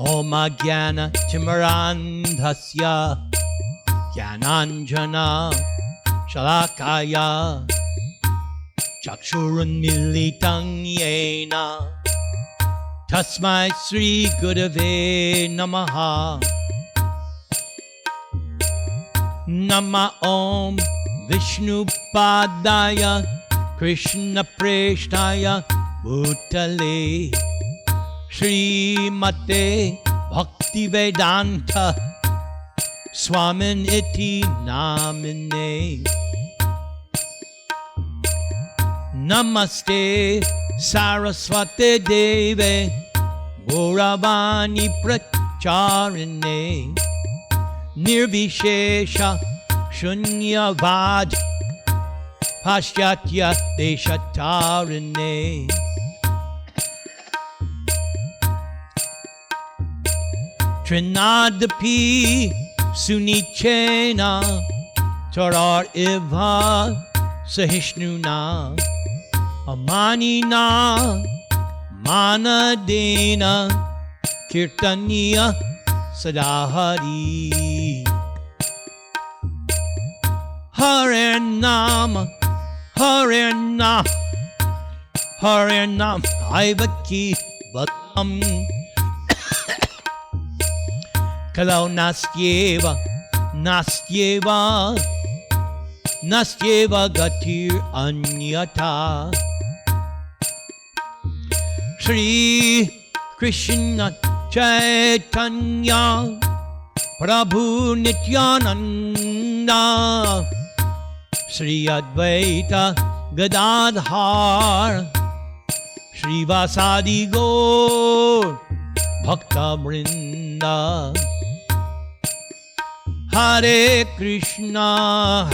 Oma Jnana Timirandhasya Jnananjana Shalakaya Chakshurunmilitam Yena Tasmai Sri Gurave Namaha Nama Om Vishnu Padaya Krishna Preshtaya Bhutale Shri Mate Bhakti Vedanta Swamin Iti Namine Namaste Saraswate Deve Gauravani Pracharine Nirvishesha Shunyavad Paschatya Deshatarine Trinadapi Sunichena Tarar Iva Sahishnuna Amanina Manadena Kirtaniya Sadahari Hare Nama Hare Nama Hare Nama Aivaki Batam Kalau Nastyeva Nastyeva Nastyeva Gatir Anyata Shri Krishna Chaitanya Prabhu Nityananda Shri Advaita Gadadhar Shri Vasadi Gaur Bhakta Vrinda Hare Krishna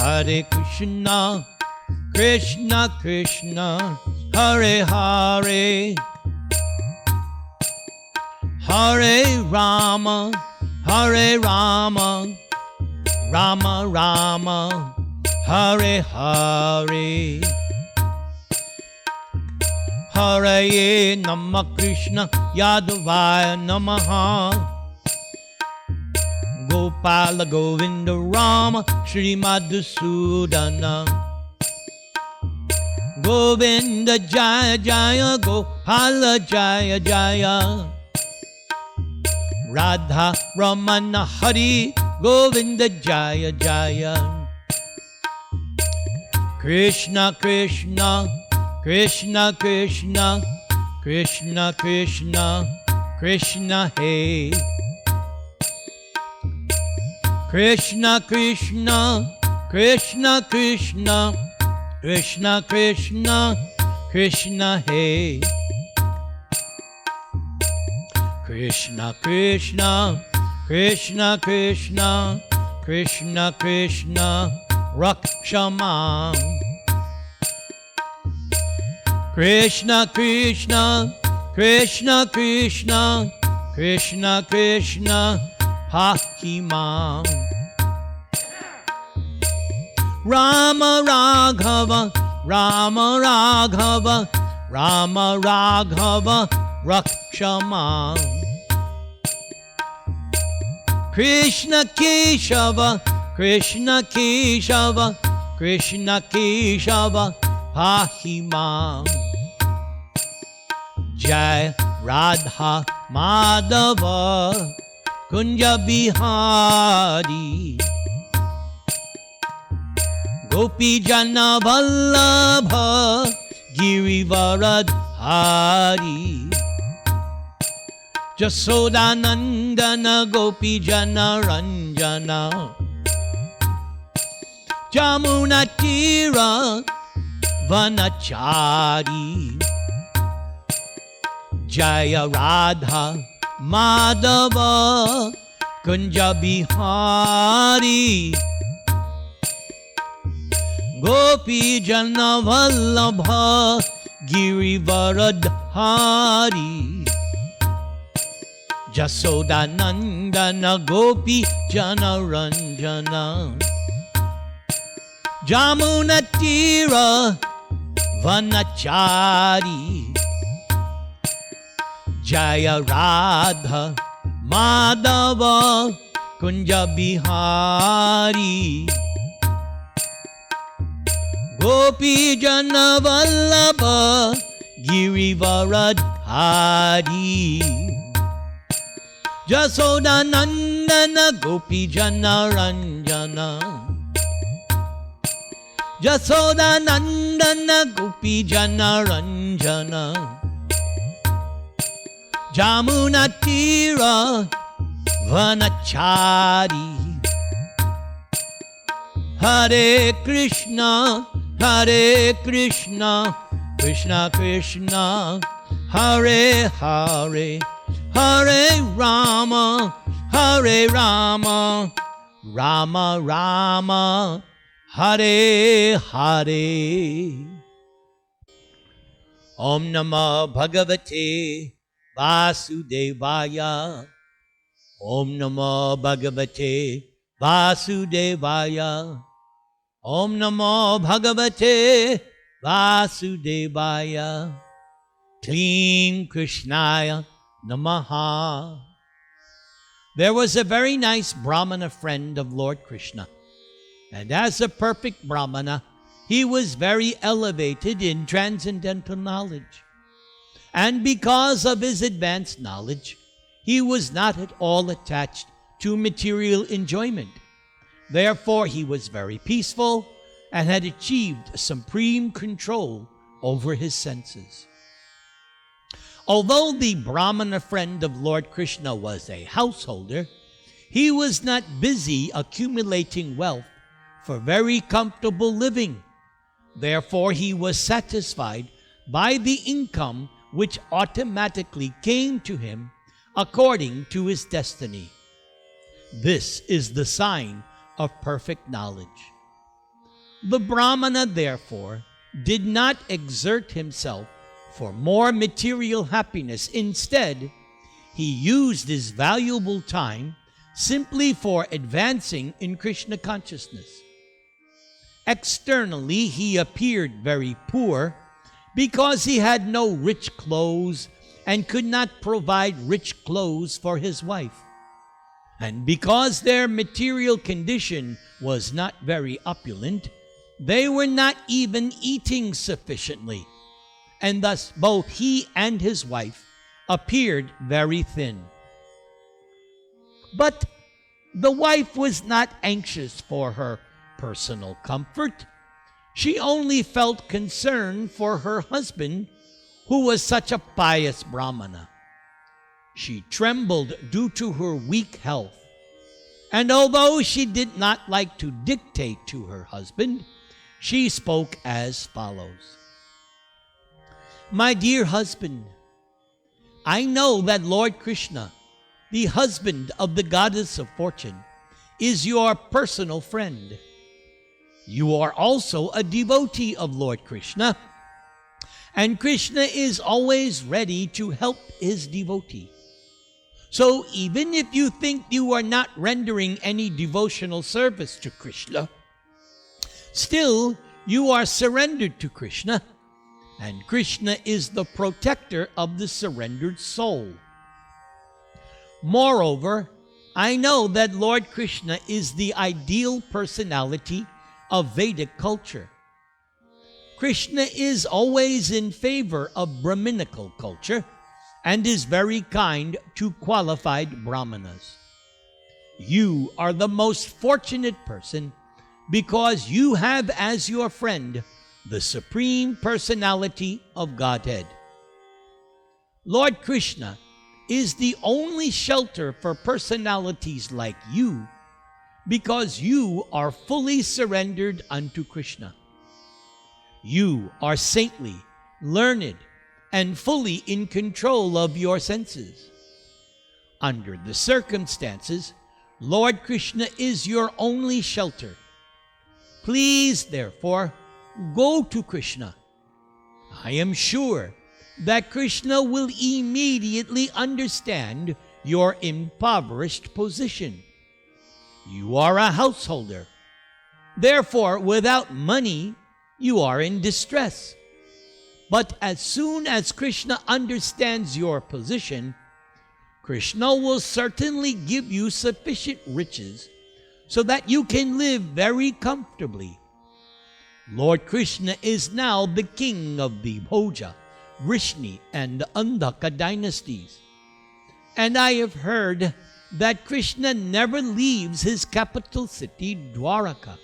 Krishna Krishna Hare Hare Hare Rama Rama Rama Hare Hare Hare Nama Krishna Yadavaya Namaha Gopala Govinda Rama Shri Madhusudana Govinda Jaya Jaya Gopala Jaya Jaya Radha Ramana Hari Govinda Jaya Jaya Krishna Krishna Krishna Krishna Krishna Krishna Krishna Hey Krishna Krishna Krishna Krishna Krishna Krishna Krishna Hey Krishna Krishna Krishna Krishna Krishna Krishna Rakshama Krishna Krishna Krishna Krishna Krishna Krishna Pahimam Rama Raghava Rama Raghava Rama Raghava Rakshama Krishna Keshava Krishna Keshava Krishna Keshava Pahimam Jai Radha Madhava Kunja Bihari Gopi Jana Vallabha Girivaradhari Jasodanandana Gopi Jana Ranjana Jamuna Tira Vanachari Jaya Radha Madhava Kunja Bihari Gopi Jana Vallabha Girivaradhari Jasodanandana Gopi Jana Ranjana Jamuna Tira Vanachari Jaya Radha Madhava Kunja Bihari Gopi Jana Vallabha Girivaradhari Jasoda Nandana Gopi Jana Ranjana Jasoda Nandana Gopi Jana Ranjana Jamuna Tira Vanachari Hare Krishna Krishna Krishna Hare Hare Hare Rama Rama Rama Hare Hare Om Namah Bhagavate Vasudevaya Om Namo Bhagavate Vasudevaya Om Namo Bhagavate Vasudevaya Klim Krishnaya Namaha. There was a very nice Brahmana friend of Lord Krishna, and as a perfect Brahmana, he was very elevated in transcendental knowledge. And because of his advanced knowledge, he was not at all attached to material enjoyment. Therefore, he was very peaceful and had achieved supreme control over his senses. Although the Brahmana friend of Lord Krishna was a householder, he was not busy accumulating wealth for very comfortable living. Therefore, he was satisfied by the income which automatically came to him according to his destiny. This is the sign of perfect knowledge. The Brahmana, therefore, did not exert himself for more material happiness. Instead, he used his valuable time simply for advancing in Krishna consciousness. Externally, he appeared very poor because he had no rich clothes and could not provide rich clothes for his wife. And because their material condition was not very opulent, they were not even eating sufficiently, and thus both he and his wife appeared very thin. But the wife was not anxious for her personal comfort. She only felt concern for her husband, who was such a pious Brahmana. She trembled due to her weak health, and although she did not like to dictate to her husband, she spoke as follows. My dear husband, I know that Lord Krishna, the husband of the goddess of fortune, is your personal friend. You are also a devotee of Lord Krishna, and Krishna is always ready to help his devotee. So even if you think you are not rendering any devotional service to Krishna, still you are surrendered to Krishna, and Krishna is the protector of the surrendered soul. Moreover, I know that Lord Krishna is the ideal personality of Vedic culture. Krishna is always in favor of Brahminical culture and is very kind to qualified Brahmanas. You are the most fortunate person because you have as your friend the Supreme Personality of Godhead. Lord Krishna is the only shelter for personalities like you because you are fully surrendered unto Krishna. You are saintly, learned, and fully in control of your senses. Under the circumstances, Lord Krishna is your only shelter. Please, therefore, go to Krishna. I am sure that Krishna will immediately understand your impoverished position. You are a householder. Therefore, without money, you are in distress. But as soon as Krishna understands your position, Krishna will certainly give you sufficient riches so that you can live very comfortably. Lord Krishna is now the king of the Bhoja, Vrishni, and the Andhaka dynasties. And I have heard that Krishna never leaves his capital city, Dwaraka.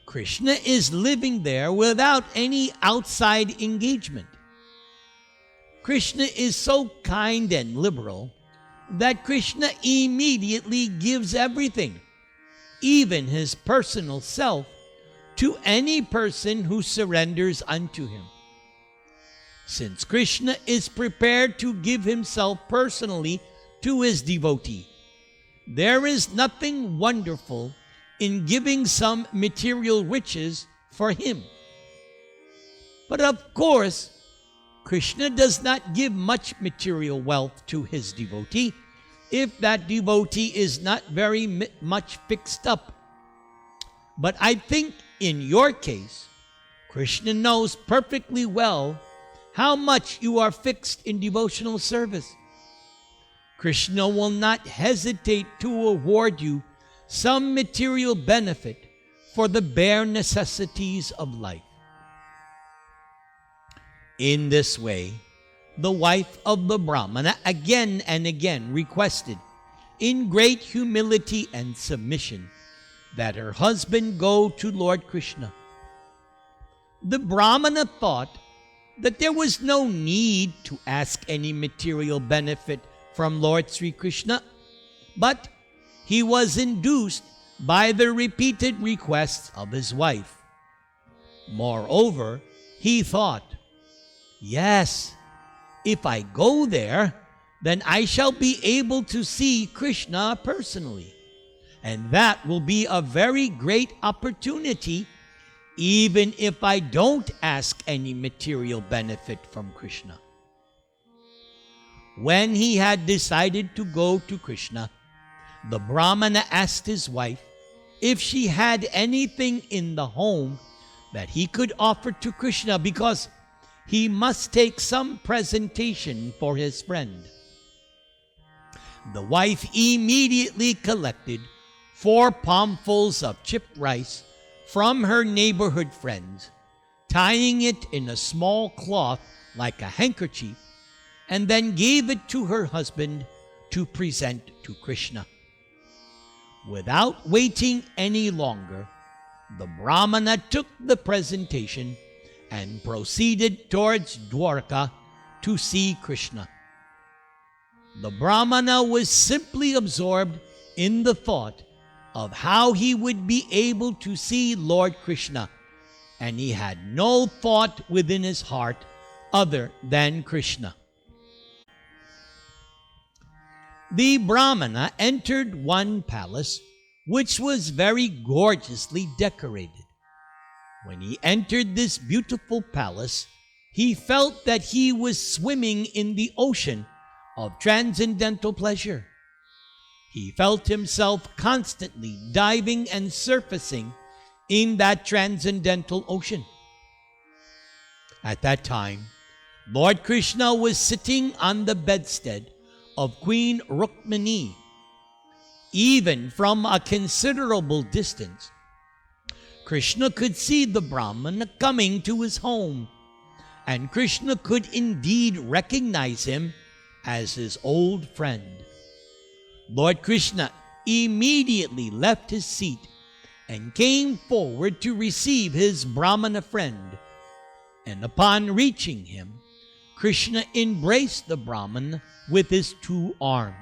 Krishna is living there without any outside engagement. Krishna is so kind and liberal that Krishna immediately gives everything, even his personal self, to any person who surrenders unto him. Since Krishna is prepared to give himself personally to his devotee, there is nothing wonderful in giving some material riches for him. But of course, Krishna does not give much material wealth to his devotee if that devotee is not very much fixed up. But I think in your case, Krishna knows perfectly well how much you are fixed in devotional service. Krishna will not hesitate to award you some material benefit for the bare necessities of life. In this way, the wife of the Brahmana again and again requested, in great humility and submission, that her husband go to Lord Krishna. The Brahmana thought that there was no need to ask any material benefit from Lord Sri Krishna, but he was induced by the repeated requests of his wife. Moreover, he thought, yes, if I go there, then I shall be able to see Krishna personally. And that will be a very great opportunity, even if I don't ask any material benefit from Krishna. When he had decided to go to Krishna, the Brahmana asked his wife if she had anything in the home that he could offer to Krishna, because he must take some presentation for his friend. The wife immediately collected 4 palmfuls of chipped rice from her neighborhood friends, tying it in a small cloth like a handkerchief, and then gave it to her husband to present to Krishna. Without waiting any longer, the Brahmana took the presentation and proceeded towards Dwarka to see Krishna. The Brahmana was simply absorbed in the thought of how he would be able to see Lord Krishna, and he had no thought within his heart other than Krishna. The Brahmana entered one palace which was very gorgeously decorated. When he entered this beautiful palace, he felt that he was swimming in the ocean of transcendental pleasure. He felt himself constantly diving and surfacing in that transcendental ocean. At that time, Lord Krishna was sitting on the bedstead of Queen Rukmini. Even from a considerable distance, Krishna could see the Brahmana coming to his home, and Krishna could indeed recognize him as his old friend. Lord Krishna immediately left his seat and came forward to receive his Brahmana friend, and upon reaching him, Krishna embraced the Brahman with his 2 arms.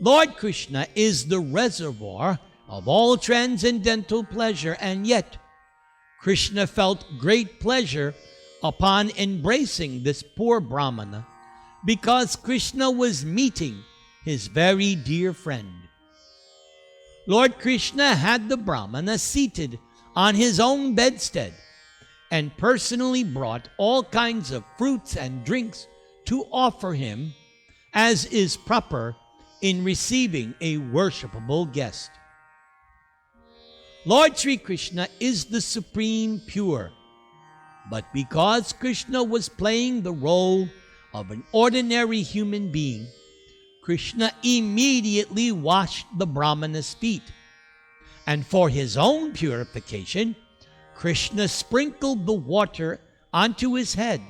Lord Krishna is the reservoir of all transcendental pleasure, and yet Krishna felt great pleasure upon embracing this poor Brahmana, because Krishna was meeting his very dear friend. Lord Krishna had the Brahmana seated on his own bedstead and personally brought all kinds of fruits and drinks to offer him, as is proper in receiving a worshipable guest. Lord Sri Krishna is the supreme pure, but because Krishna was playing the role of an ordinary human being, Krishna immediately washed the Brahmana's feet. And for his own purification, Krishna sprinkled the water onto his head.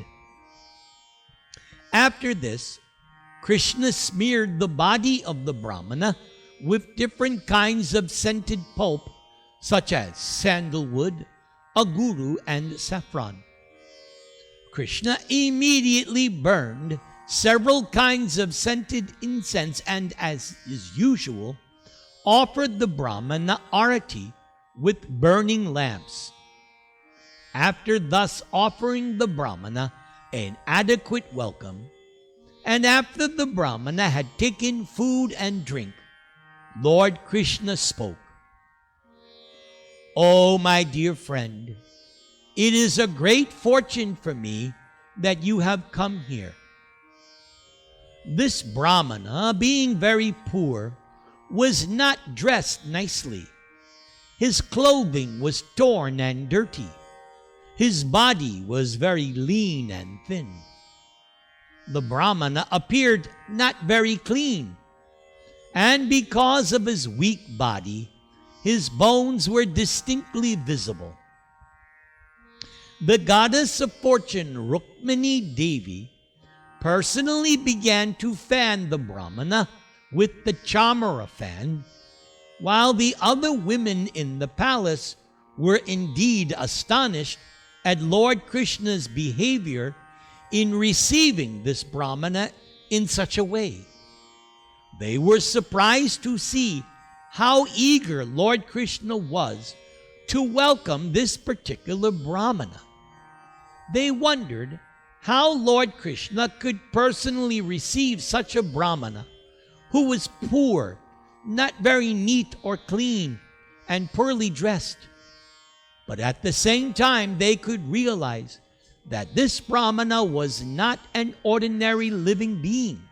After this, Krishna smeared the body of the Brahmana with different kinds of scented pulp, such as sandalwood, aguru, and saffron. Krishna immediately burned several kinds of scented incense and, as is usual, offered the Brahmana arati with burning lamps. After thus offering the Brahmana an adequate welcome, and after the Brahmana had taken food and drink, Lord Krishna spoke. "Oh, my dear friend, it is a great fortune for me that you have come here. This Brahmana, being very poor, was not dressed nicely. His clothing was torn and dirty. His body was very lean and thin. The Brahmana appeared not very clean, and because of his weak body, his bones were distinctly visible. The goddess of fortune, Rukmini Devi, personally began to fan the Brahmana with the chamara fan, while the other women in the palace were indeed astonished at Lord Krishna's behavior in receiving this Brahmana in such a way. They were surprised to see how eager Lord Krishna was to welcome this particular Brahmana. They wondered how Lord Krishna could personally receive such a Brahmana who was poor, not very neat or clean, and poorly dressed. But at the same time, they could realize that this Brahmana was not an ordinary living being.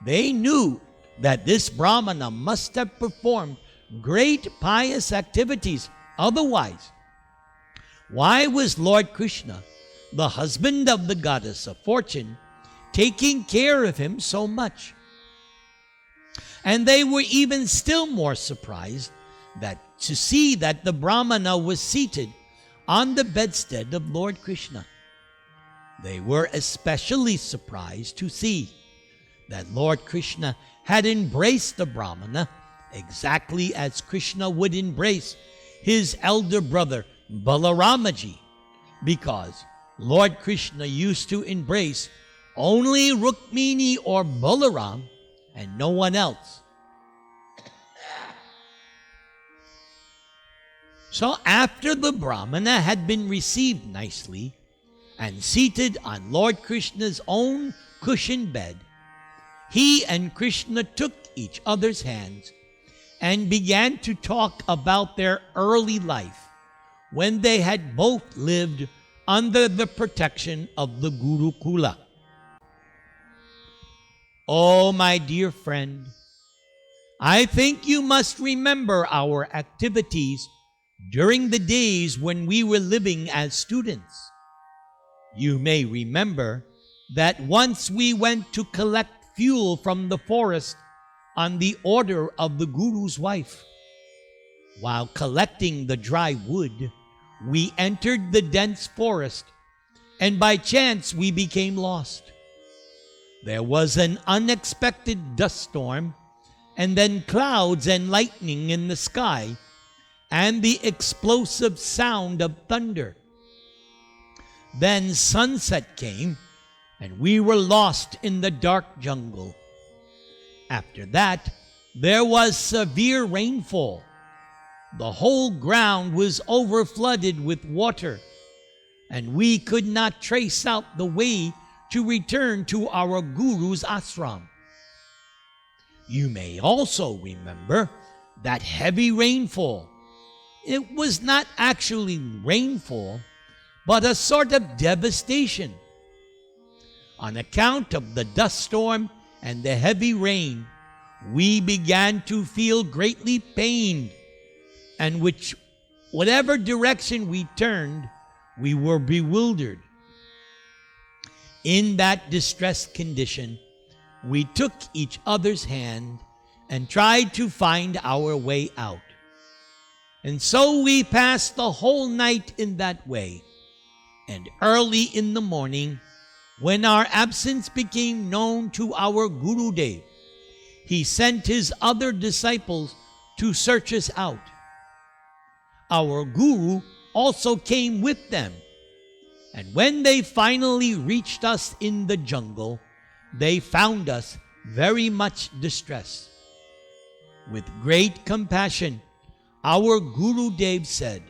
They knew that this Brahmana must have performed great pious activities. Otherwise, why was Lord Krishna, the husband of the goddess of fortune, taking care of him so much? And they were even still more surprised to see that the Brahmana was seated on the bedstead of Lord Krishna. They were especially surprised to see that Lord Krishna had embraced the Brahmana exactly as Krishna would embrace his elder brother Balaramaji, because Lord Krishna used to embrace only Rukmini or Balaram and no one else. So after the Brahmana had been received nicely and seated on Lord Krishna's own cushioned bed, he and Krishna took each other's hands and began to talk about their early life when they had both lived under the protection of the Gurukula. "Oh, my dear friend, I think you must remember our activities during the days when we were living as students. You may remember that once we went to collect fuel from the forest on the order of the Guru's wife. While collecting the dry wood, we entered the dense forest, and by chance we became lost. There was an unexpected dust storm, and then clouds and lightning in the sky, and the explosive sound of thunder. Then sunset came, and we were lost in the dark jungle. After that, there was severe rainfall. The whole ground was overflooded with water, and we could not trace out the way to return to our Guru's ashram. You may also remember that heavy rainfall. It was not actually rainfall, but a sort of devastation. On account of the dust storm and the heavy rain, we began to feel greatly pained, and whatever direction we turned, we were bewildered. In that distressed condition, we took each other's hand and tried to find our way out. And so we passed the whole night in that way. And early in the morning, when our absence became known to our Gurudev, he sent his other disciples to search us out. Our Guru also came with them. And when they finally reached us in the jungle, they found us very much distressed. With great compassion, our Gurudev said,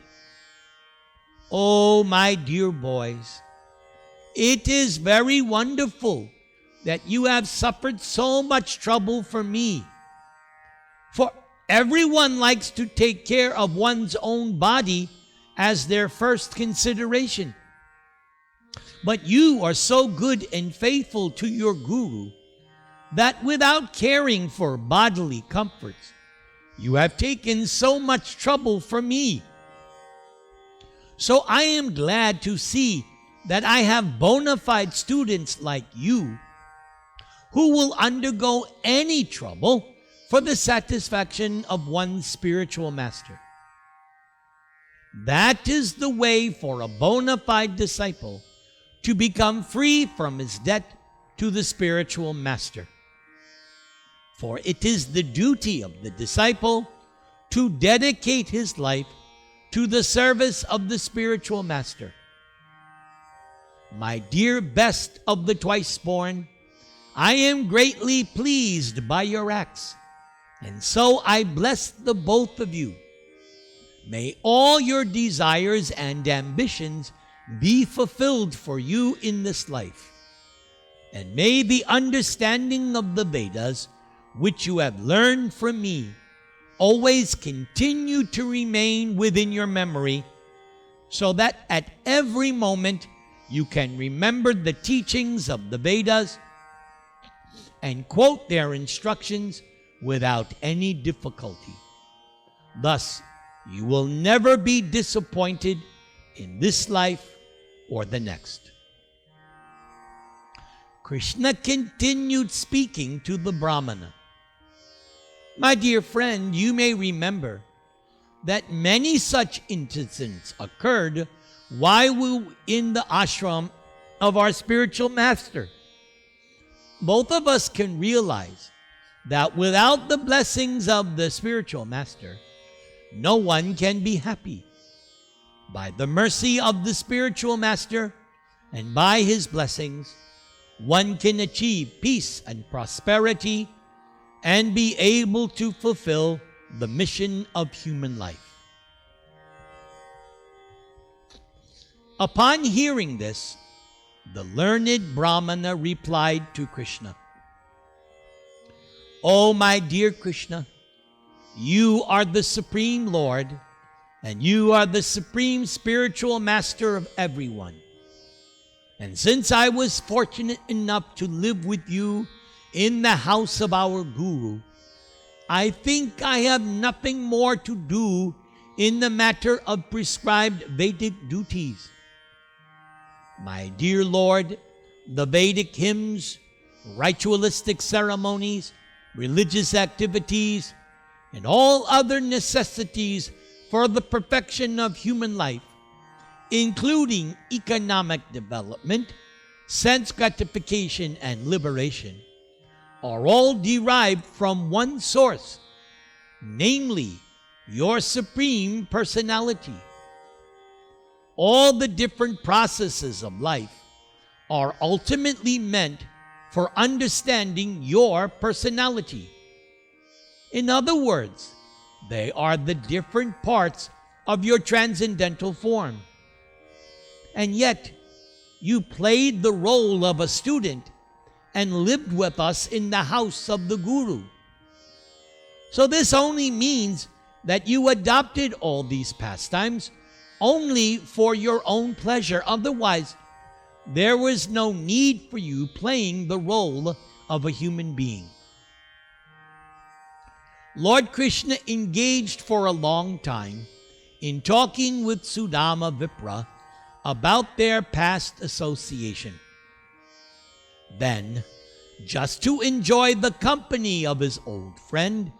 "Oh, my dear boys, it is very wonderful that you have suffered so much trouble for me. For everyone likes to take care of one's own body as their first consideration. But you are so good and faithful to your Guru that without caring for bodily comforts, you have taken so much trouble for me. So I am glad to see that I have bona fide students like you who will undergo any trouble for the satisfaction of one's spiritual master. That is the way for a bona fide disciple to become free from his debt to the spiritual master. For it is the duty of the disciple to dedicate his life to the service of the spiritual master. My dear best of the twice-born, I am greatly pleased by your acts, and so I bless the both of you. May all your desires and ambitions be fulfilled for you in this life, and may the understanding of the Vedas, which you have learned from me, always continue to remain within your memory, so that at every moment you can remember the teachings of the Vedas and quote their instructions without any difficulty. Thus, you will never be disappointed in this life or the next." Krishna continued speaking to the Brahmana. My dear friend, you may remember that many such incidents occurred while we were in the ashram of our spiritual master. Both of us can realize that without the blessings of the spiritual master, no one can be happy. By the mercy of the spiritual master and by his blessings, one can achieve peace and prosperity and be able to fulfill the mission of human life. Upon hearing this, the learned Brahmana replied to Krishna, "Oh, my dear Krishna, you are the Supreme Lord, and you are the Supreme Spiritual Master of everyone. And since I was fortunate enough to live with you in the house of our Guru, I think I have nothing more to do in the matter of prescribed Vedic duties. My dear Lord, the Vedic hymns, ritualistic ceremonies, religious activities, and all other necessities for the perfection of human life, including economic development, sense gratification, and liberation, are all derived from one source, namely your Supreme Personality. All the different processes of life are ultimately meant for understanding your personality. In other words, they are the different parts of your transcendental form. And yet, you played the role of a student and lived with us in the house of the Guru. So this only means that you adopted all these pastimes only for your own pleasure. Otherwise, there was no need for you playing the role of a human being." Lord Krishna engaged for a long time in talking with Sudama-vipra about their past association. Then, just to enjoy the company of his old friend,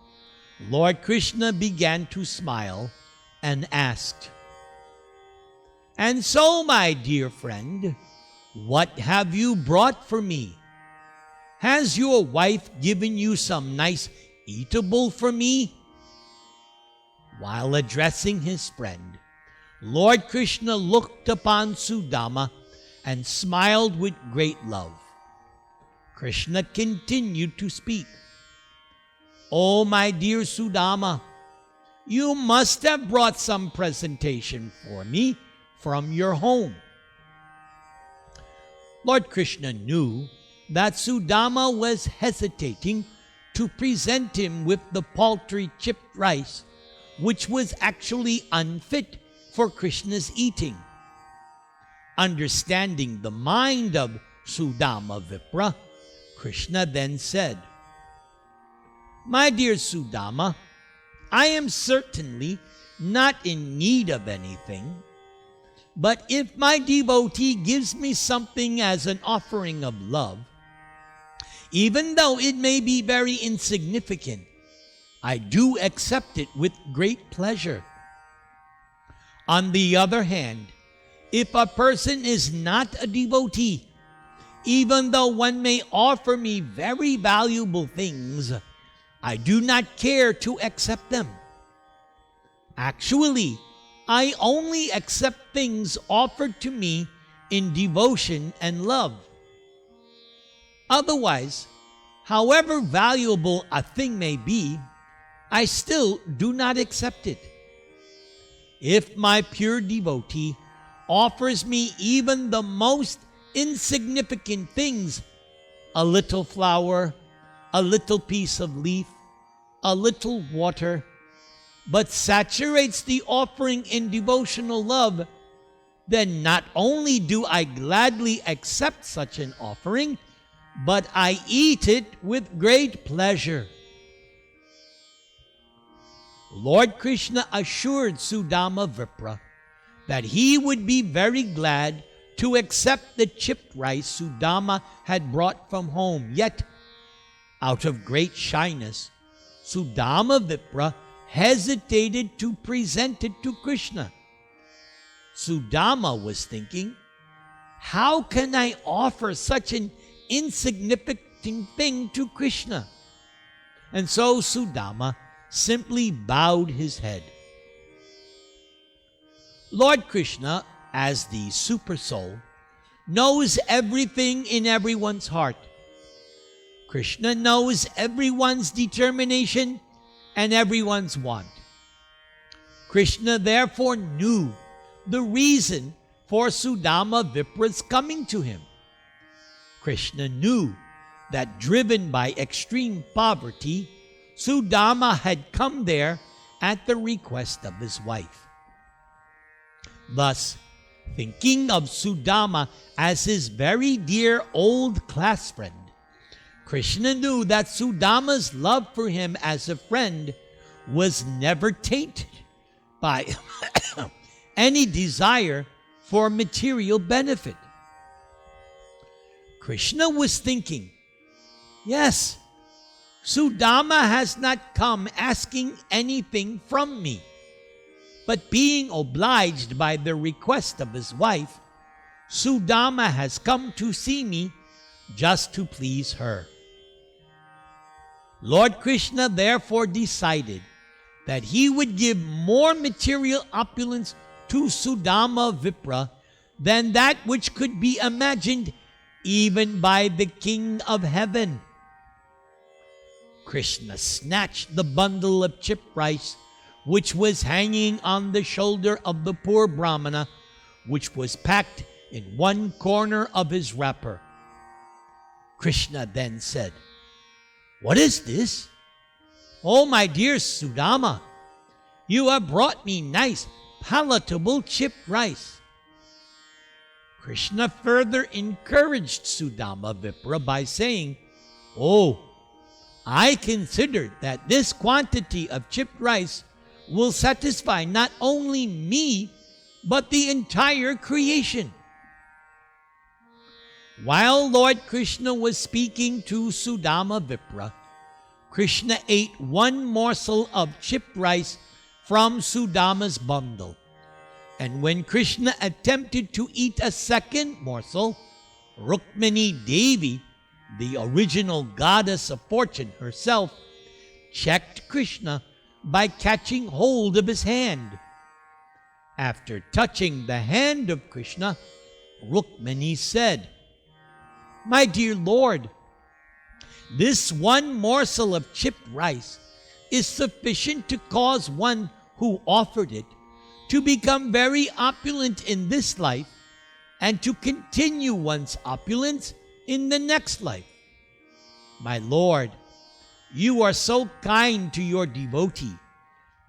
Lord Krishna began to smile and asked, "And so, my dear friend, what have you brought for me? Has your wife given you some nice eatable for me?" While addressing his friend, Lord Krishna looked upon Sudama and smiled with great love. Krishna continued to speak. "Oh, my dear Sudama, you must have brought some presentation for me from your home." Lord Krishna knew that Sudama was hesitating to present him with the paltry chipped rice, which was actually unfit for Krishna's eating. Understanding the mind of Sudama-vipra, Krishna then said, "My dear Sudama, I am certainly not in need of anything, but if my devotee gives me something as an offering of love, even though it may be very insignificant, I do accept it with great pleasure. On the other hand, if a person is not a devotee, even though one may offer me very valuable things, I do not care to accept them. Actually, I only accept things offered to me in devotion and love. Otherwise, however valuable a thing may be, I still do not accept it. If my pure devotee offers me even the most insignificant things, a little flower, a little piece of leaf, a little water, but saturates the offering in devotional love, then not only do I gladly accept such an offering, but I eat it with great pleasure." Lord Krishna assured Sudama-vipra that he would be very glad to accept the chipped rice Sudama had brought from home. Yet, out of great shyness, Sudama-vipra hesitated to present it to Krishna. Sudama was thinking, "How can I offer such an insignificant thing to Krishna?" And so Sudama simply bowed his head. Lord Krishna, as the Super Soul, knows everything in everyone's heart. Krishna knows everyone's determination and everyone's want. Krishna therefore knew the reason for Sudama-vipra's coming to him. Krishna knew that driven by extreme poverty, Sudama had come there at the request of his wife. Thus, thinking of Sudama as his very dear old class friend, Krishna knew that Sudama's love for him as a friend was never tainted by any desire for material benefit. Krishna was thinking, "Yes, Sudama has not come asking anything from me, but being obliged by the request of his wife, Sudama has come to see me just to please her." Lord Krishna therefore decided that he would give more material opulence to Sudama-vipra than that which could be imagined even by the King of Heaven. Krishna snatched the bundle of chipped rice which was hanging on the shoulder of the poor Brahmana, which was packed in one corner of his wrapper. Krishna then said, "What is this? Oh, my dear Sudama, you have brought me nice, palatable chipped rice." Krishna further encouraged Sudama-vipra by saying, "Oh, I considered that this quantity of chipped rice will satisfy not only me, but the entire creation." While Lord Krishna was speaking to Sudama-vipra, Krishna ate one morsel of chipped rice from Sudama's bundle. And when Krishna attempted to eat a second morsel, Rukmini Devi, the original goddess of fortune herself, checked Krishna by catching hold of his hand. After touching the hand of Krishna, Rukmini said, "My dear Lord, this one morsel of chipped rice is sufficient to cause one who offered it to become very opulent in this life and to continue one's opulence in the next life. My Lord, you are so kind to your devotee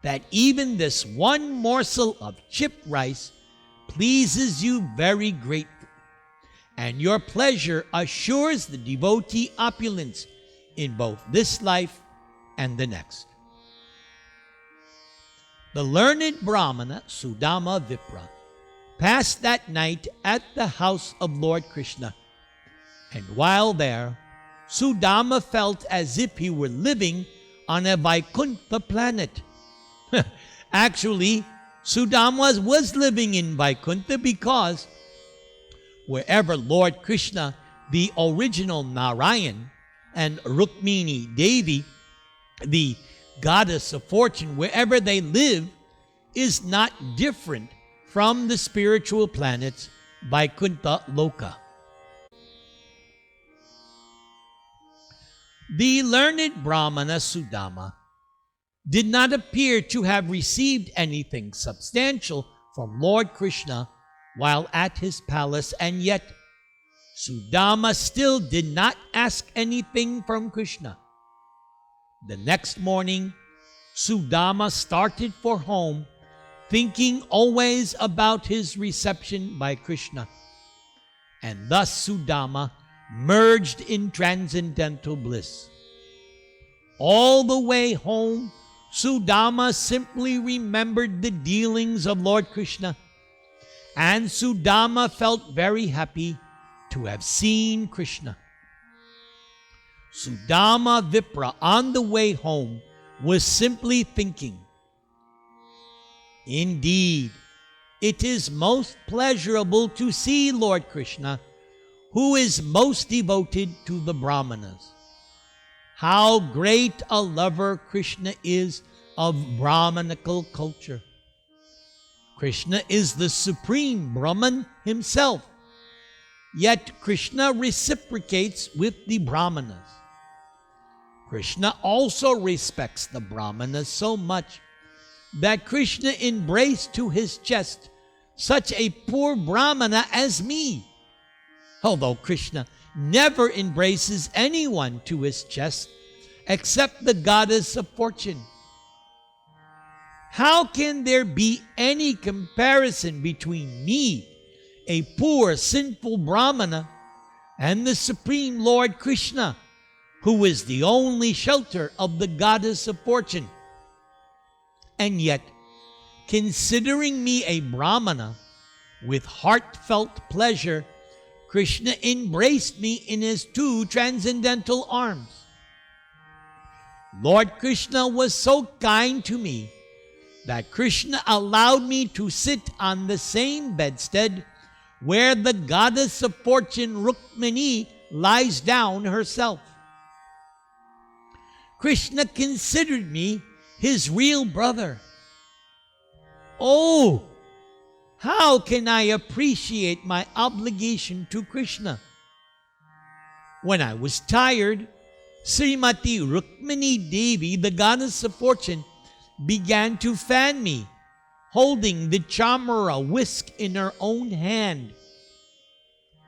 that even this one morsel of chipped rice pleases you very greatly, and your pleasure assures the devotee opulence in both this life and the next." The learned Brahmana Sudama-vipra passed that night at the house of Lord Krishna, and while there, Sudama felt as if he were living on a Vaikuntha planet. Actually, Sudama was living in Vaikuntha because wherever Lord Krishna, the original Narayan, and Rukmini Devi, the goddess of fortune, wherever they live, is not different from the spiritual planets Vaikuntha Loka. The learned Brahmana Sudama did not appear to have received anything substantial from Lord Krishna while at his palace, and yet Sudama still did not ask anything from Krishna. The next morning, Sudama started for home, thinking always about his reception by Krishna. And thus Sudama merged in transcendental bliss. All the way home, Sudama simply remembered the dealings of Lord Krishna, and Sudama felt very happy to have seen Krishna. Sudama-vipra on the way home was simply thinking, "Indeed, it is most pleasurable to see Lord Krishna, who is most devoted to the Brahmanas. How great a lover Krishna is of Brahmanical culture. Krishna is the supreme Brahman himself, yet Krishna reciprocates with the Brahmanas. Krishna also respects the Brahmanas so much that Krishna embraced to his chest such a poor Brahmana as me, although Krishna never embraces anyone to his chest except the goddess of fortune. How can there be any comparison between me, a poor sinful Brahmana, and the Supreme Lord Krishna, who is the only shelter of the goddess of fortune? And yet, considering me a Brahmana, with heartfelt pleasure, Krishna embraced me in his two transcendental arms. Lord Krishna was so kind to me that Krishna allowed me to sit on the same bedstead where the goddess of fortune Rukmini lies down herself. Krishna considered me his real brother. Oh, how can I appreciate my obligation to Krishna? When I was tired, Srimati Rukmini Devi, the goddess of fortune, began to fan me, holding the chamara whisk in her own hand.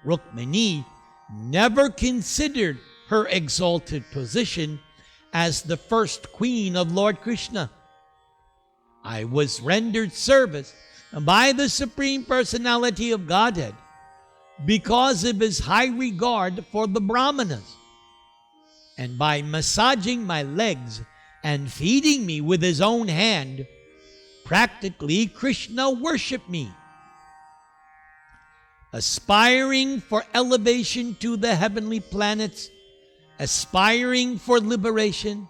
Rukmini never considered her exalted position as the first queen of Lord Krishna. I was rendered service by the Supreme Personality of Godhead because of his high regard for the Brahmanas. And by massaging my legs and feeding me with his own hand, practically Krishna worshipped me. aspiring for elevation to the heavenly planets, aspiring for liberation,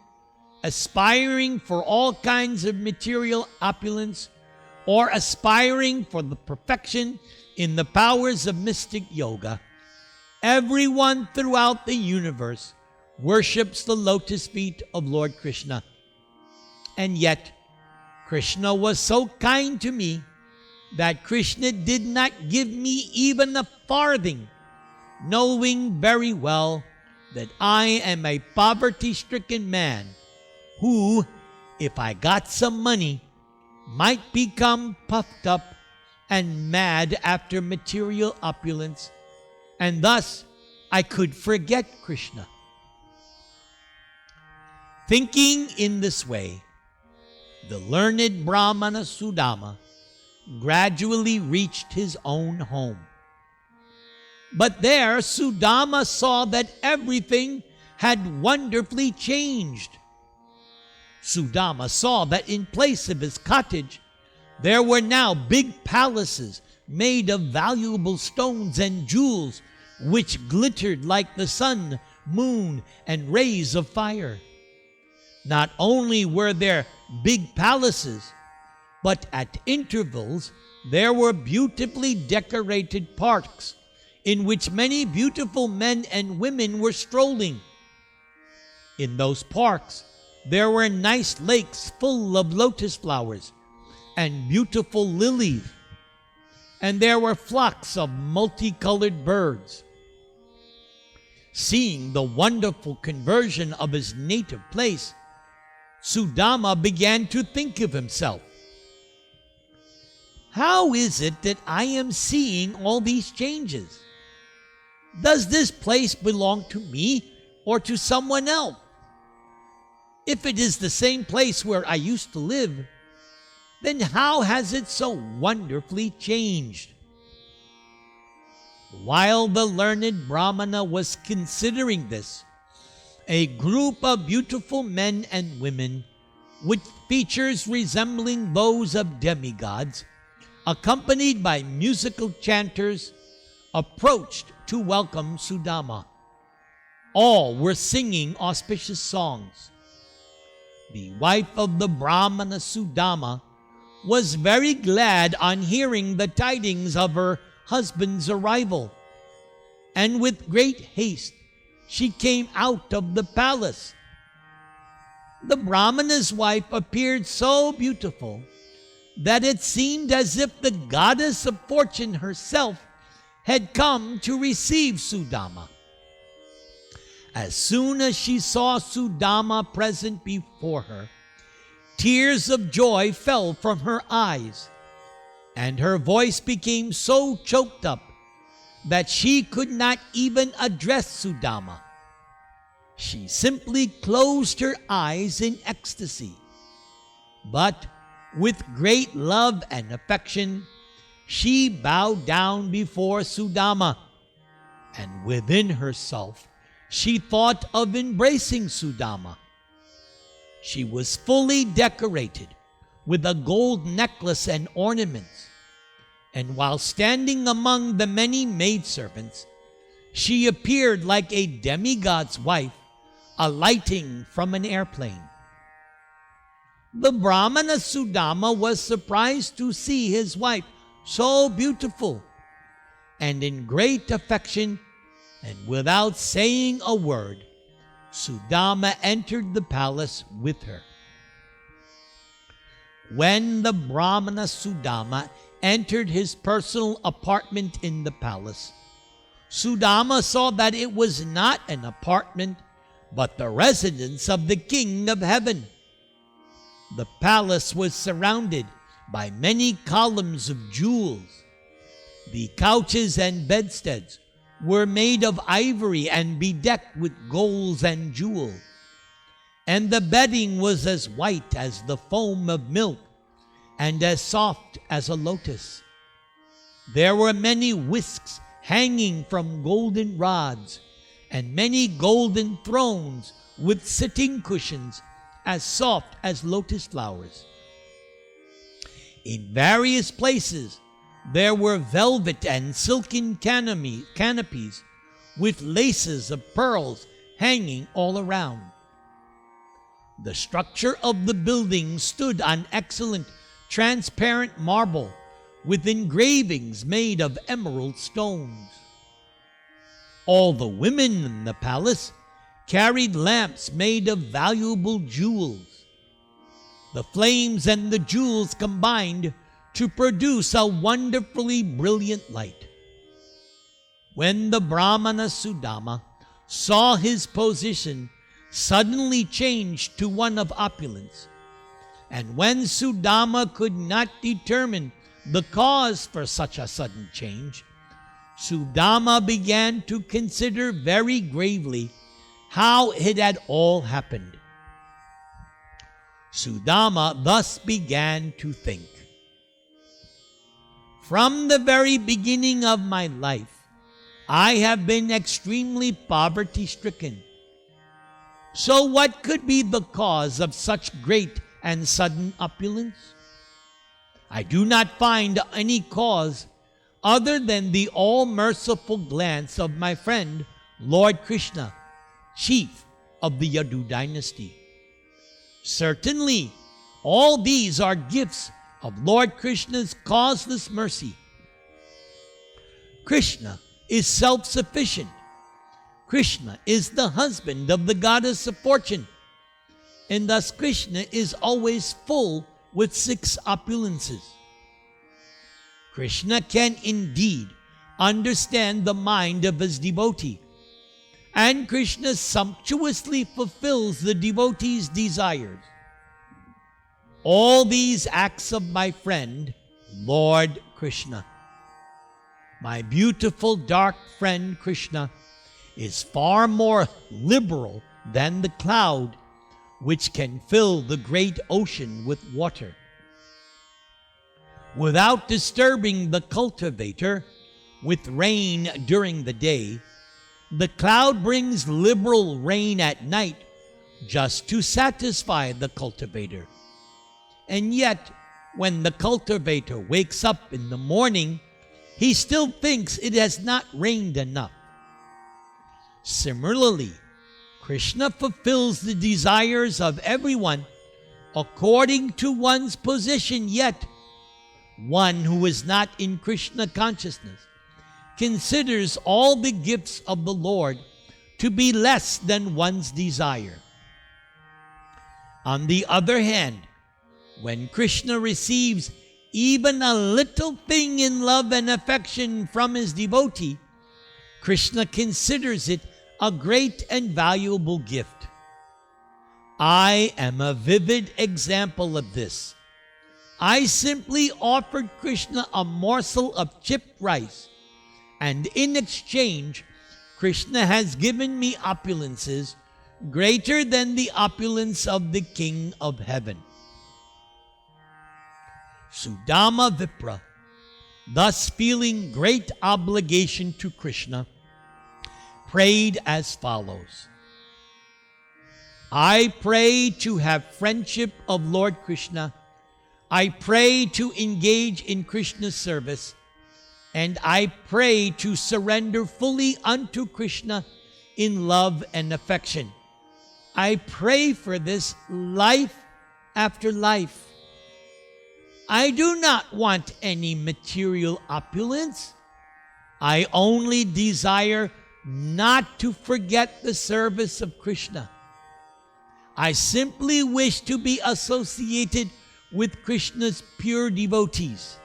aspiring for all kinds of material opulence, or aspiring for the perfection in the powers of mystic yoga, everyone throughout the universe worships the lotus feet of Lord Krishna. And yet, Krishna was so kind to me that Krishna did not give me even a farthing, knowing very well that I am a poverty-stricken man who, if I got some money, might become puffed up and mad after material opulence, and thus I could forget Krishna. Thinking in this way, the learned Brahmana Sudama gradually reached his own home. But there Sudama saw that everything had wonderfully changed. Sudama saw that in place of his cottage, there were now big palaces made of valuable stones and jewels, which glittered like the sun, moon, and rays of fire. Not only were there big palaces, but at intervals there were beautifully decorated parks in which many beautiful men and women were strolling. In those parks, there were nice lakes full of lotus flowers and beautiful lilies, and there were flocks of multicolored birds. Seeing the wonderful conversion of his native place, Sudama began to think of himself. How is it that I am seeing all these changes? Does this place belong to me or to someone else? If it is the same place where I used to live, then how has it so wonderfully changed? While the learned Brahmana was considering this, a group of beautiful men and women with features resembling those of demigods, accompanied by musical chanters, approached to welcome Sudama. All were singing auspicious songs. The wife of the Brahmana Sudama was very glad on hearing the tidings of her husband's arrival, and with great haste she came out of the palace. The Brahmana's wife appeared so beautiful that it seemed as if the goddess of fortune herself had come to receive Sudama. As soon as she saw Sudama present before her, tears of joy fell from her eyes, and her voice became so choked up that she could not even address Sudama. She simply closed her eyes in ecstasy. But with great love and affection, she bowed down before Sudama, and within herself she thought of embracing Sudama. She was fully decorated with a gold necklace and ornaments, and while standing among the many maidservants, she appeared like a demigod's wife alighting from an airplane. The Brahmana Sudama was surprised to see his wife so beautiful, and in great affection, and without saying a word, Sudama entered the palace with her. When the Brahmana Sudama entered his personal apartment in the palace, Sudama saw that it was not an apartment, but the residence of the King of Heaven. The palace was surrounded by many columns of jewels. The couches and bedsteads were made of ivory and bedecked with golds and jewels, and the bedding was as white as the foam of milk and as soft as a lotus. There were many whisks hanging from golden rods, and many golden thrones with sitting cushions as soft as lotus flowers. In various places there were velvet and silken canopies with laces of pearls hanging all around. The structure of the building stood on excellent transparent marble with engravings made of emerald stones. All the women in the palace carried lamps made of valuable jewels. The flames and the jewels combined to produce a wonderfully brilliant light. When the Brahmana Sudama saw his position suddenly changed to one of opulence, and when Sudama could not determine the cause for such a sudden change, Sudama began to consider very gravely how it had all happened. Sudama thus began to think, "From the very beginning of my life, I have been extremely poverty-stricken. So what could be the cause of such great and sudden opulence? I do not find any cause other than the all-merciful glance of my friend Lord Krishna, chief of the Yadu dynasty. Certainly, all these are gifts of Lord Krishna's causeless mercy. Krishna is self-sufficient. Krishna is the husband of the goddess of fortune, and thus Krishna is always full with 6 opulences. Krishna can indeed understand the mind of his devotee, and Krishna sumptuously fulfills the devotee's desires. All these acts of my friend, Lord Krishna, my beautiful dark friend Krishna, is far more liberal than the cloud which can fill the great ocean with water. Without disturbing the cultivator with rain during the day, the cloud brings liberal rain at night just to satisfy the cultivator. And yet, when the cultivator wakes up in the morning, he still thinks it has not rained enough. Similarly, Krishna fulfills the desires of everyone according to one's position, yet one who is not in Krishna consciousness considers all the gifts of the Lord to be less than one's desire. On the other hand, when Krishna receives even a little thing in love and affection from his devotee, Krishna considers it a great and valuable gift. I am a vivid example of this. I simply offered Krishna a morsel of chipped rice, and in exchange, Krishna has given me opulences greater than the opulence of the King of Heaven. Sudama-vipra, thus feeling great obligation to Krishna, prayed as follows: I pray to have friendship of Lord Krishna. I pray to engage in Krishna's service, and I pray to surrender fully unto Krishna in love and affection. I pray for this life after life. I do not want any material opulence. I only desire not to forget the service of Krishna. I simply wish to be associated with Krishna's pure devotees.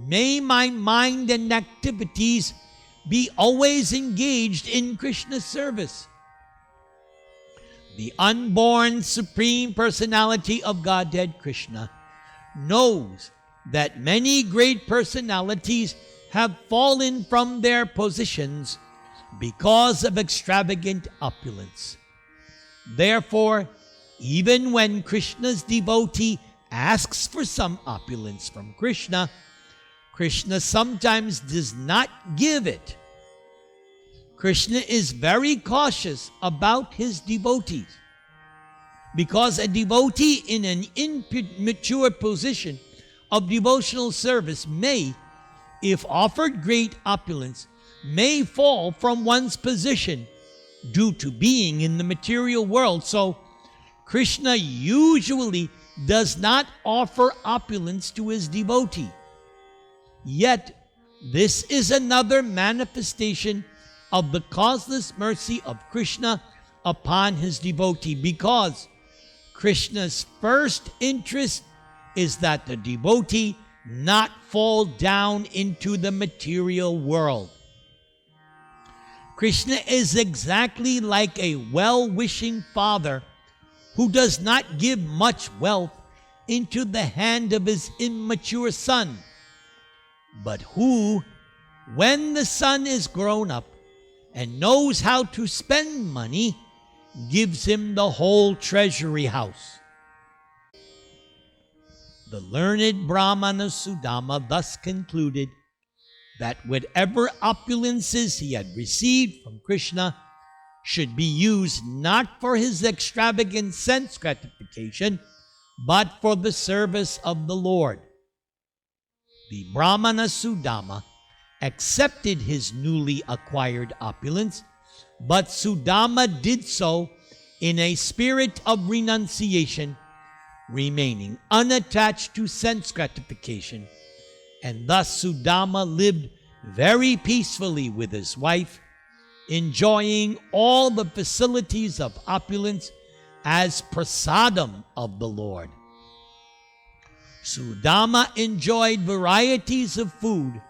May my mind and activities be always engaged in Krishna's service. The unborn Supreme Personality of Godhead Krishna knows that many great personalities have fallen from their positions because of extravagant opulence. Therefore, even when Krishna's devotee asks for some opulence from Krishna, Krishna sometimes does not give it. Krishna is very cautious about his devotees, because a devotee in an immature position of devotional service may, if offered great opulence, may fall from one's position due to being in the material world. So Krishna usually does not offer opulence to his devotee. Yet this is another manifestation of the causeless mercy of Krishna upon his devotee, because Krishna's first interest is that the devotee not fall down into the material world. Krishna is exactly like a well-wishing father who does not give much wealth into the hand of his immature son, but who, when the son is grown up and knows how to spend money, gives him the whole treasury house. The learned Brahmana Sudama thus concluded that whatever opulences he had received from Krishna should be used not for his extravagant sense gratification, but for the service of the Lord. The Brahmana Sudama accepted his newly acquired opulence, but Sudama did so in a spirit of renunciation, remaining unattached to sense gratification. And thus Sudama lived very peacefully with his wife, enjoying all the facilities of opulence as prasadam of the Lord. Sudama enjoyed varieties of food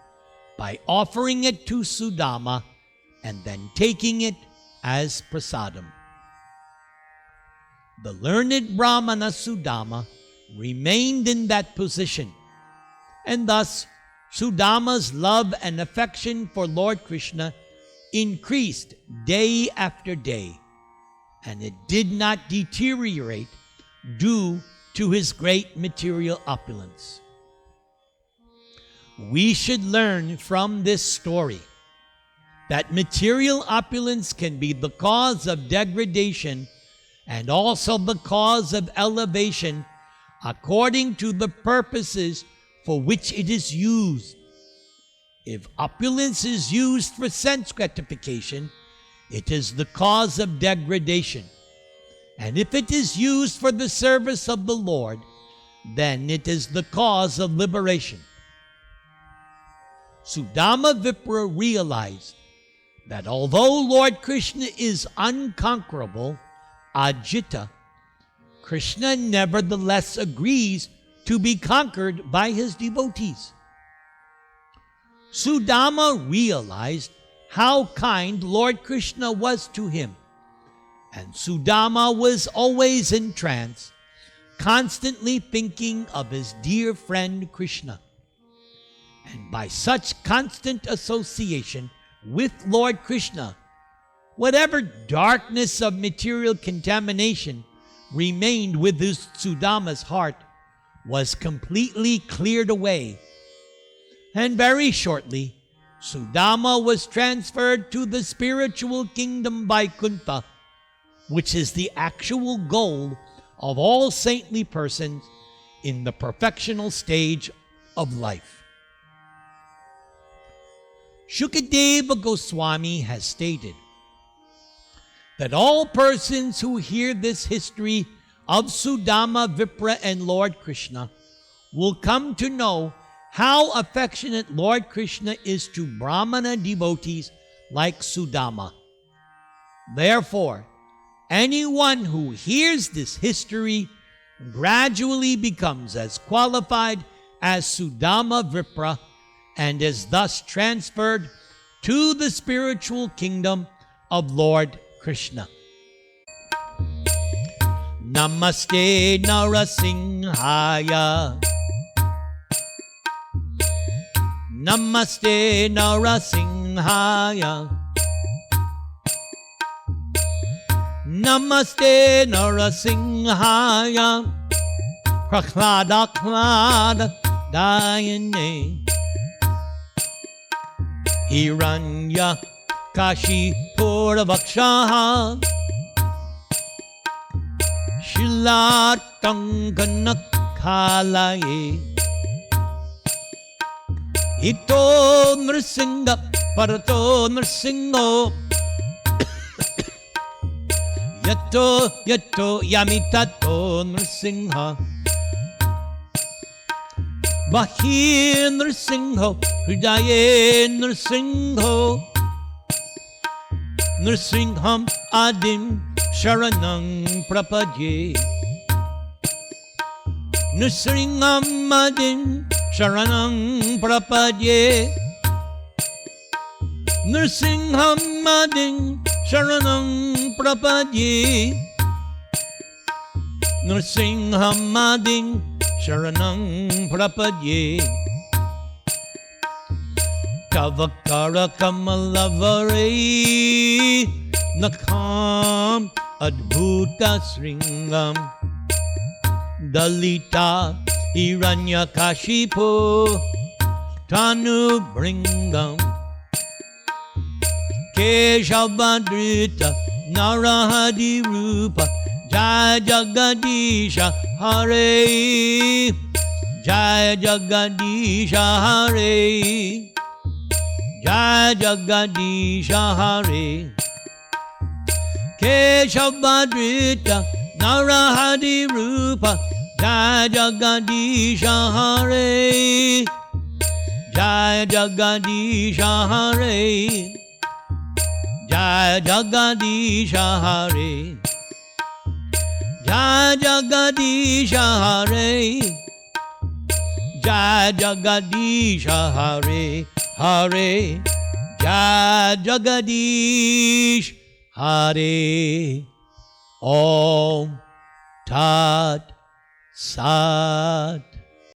by offering it to Sudama and then taking it as prasadam. The learned Brahmana Sudama remained in that position, and thus Sudama's love and affection for Lord Krishna increased day after day, and it did not deteriorate due to his great material opulence. We should learn from this story that material opulence can be the cause of degradation and also the cause of elevation according to the purposes for which it is used. If opulence is used for sense gratification, it is the cause of degradation. And if it is used for the service of the Lord, then it is the cause of liberation. Sudama-vipra realized that although Lord Krishna is unconquerable, Ajita, Krishna nevertheless agrees to be conquered by his devotees. Sudama realized how kind Lord Krishna was to him, and Sudama was always in trance, constantly thinking of his dear friend Krishna. And by such constant association with Lord Krishna, whatever darkness of material contamination remained with Sudama's heart was completely cleared away. And very shortly, Sudama was transferred to the spiritual kingdom Vaikuntha, which is the actual goal of all saintly persons in the perfectional stage of life. Shukadeva Goswami has stated that all persons who hear this history of Sudama-vipra and Lord Krishna will come to know how affectionate Lord Krishna is to Brahmana devotees like Sudama. Therefore, anyone who hears this history gradually becomes as qualified as Sudama-vipra and is thus transferred to the spiritual kingdom of Lord Krishna. Namaste Narasimhaya. Namaste Narasimhaya. Namaste Narasimhaya. Prahlada Dayane. Hiranya Kashi Puravakshaha. Shilatanganakalaye. Ito Nrsinga Parato Nrsingo Yato Yamitato Nrsinga Bahir Nrsingo Hridaye Nrsingo Nrsingham Adim Sharanang Prapadye Nrsingham Adim Sharanang Prapadye Nrsingham Adim Sharanang Prapadye Nrsingham Adim Sharanang Prapadye Tavakara Kamalavare Nakham Adbhuta Sringam Dalita Hiranyakashipo Tanu Bringam Keshavadrita Narahadi Rupa Jaya Jagadisha Hare Jaya Jagadisha Hare Jaya Jagadisha Hare Keshavadrita Narahadi Rupa Jaya Jagadisha Hare Jaya Jagadisha Hare Jaya Jagadisha Hare Jaya Jagadisha Hare Jaya Jagadisha Hare Hare Jaya Jagadish Hare Om Tat Sat